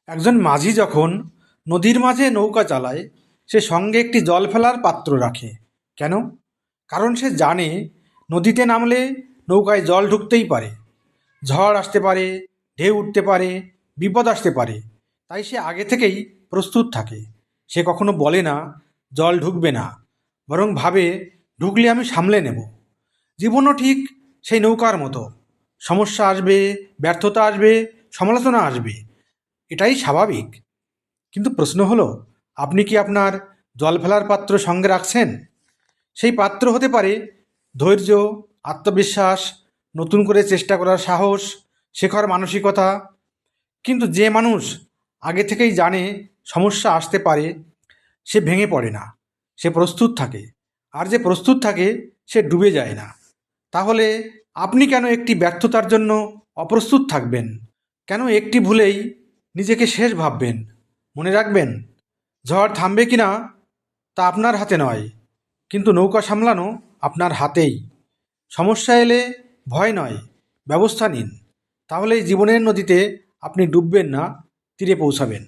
একজন মাঝি যখন নদীর মাঝে নৌকা চালায়, সে সঙ্গে একটি জল ফেলার পাত্র রাখে। কেন? কারণ সে জানে নদীতে নামলে নৌকায় জল ঢুকতেই পারে, ঝড় আসতে পারে, ঢেউ উঠতে পারে, বিপদ আসতে পারে। তাই সে আগে থেকেই প্রস্তুত থাকে। সে কখনো বলে না জল ঢুকবে না, বরং ভাবে ঢুকলে আমি সামলে নেব। জীবনও ঠিক সেই নৌকার মতো। সমস্যা আসবে, ব্যর্থতা আসবে, সমালোচনা আসবে, এটাই স্বাভাবিক। কিন্তু প্রশ্ন হলো, আপনি কি আপনার জল ফেলার পাত্র সঙ্গে রাখছেন? সেই পাত্র হতে পারে ধৈর্য, আত্মবিশ্বাস, নতুন করে চেষ্টা করার সাহস, শেখার মানসিকতা। কিন্তু যে মানুষ আগে থেকেই জানে সমস্যা আসতে পারে, সে ভেঙে পড়ে না, সে প্রস্তুত থাকে। আর যে প্রস্তুত থাকে সে ডুবে যায় না। তাহলে আপনি কেন একটি ব্যর্থতার জন্য অপ্রস্তুত থাকবেন? কেন একটি ভুলেই নিজেকে শেষ ভাববেন? মনে রাখবেন, ঝড় থামবে কি না তা আপনার হাতে নয়, কিন্তু নৌকা সামলানো আপনার হাতেই। সমস্যা এলে ভয় নয়, ব্যবস্থা নিন। তাহলে এই জীবনের নদীতে আপনি ডুববেন না, তীরে পৌঁছাবেন।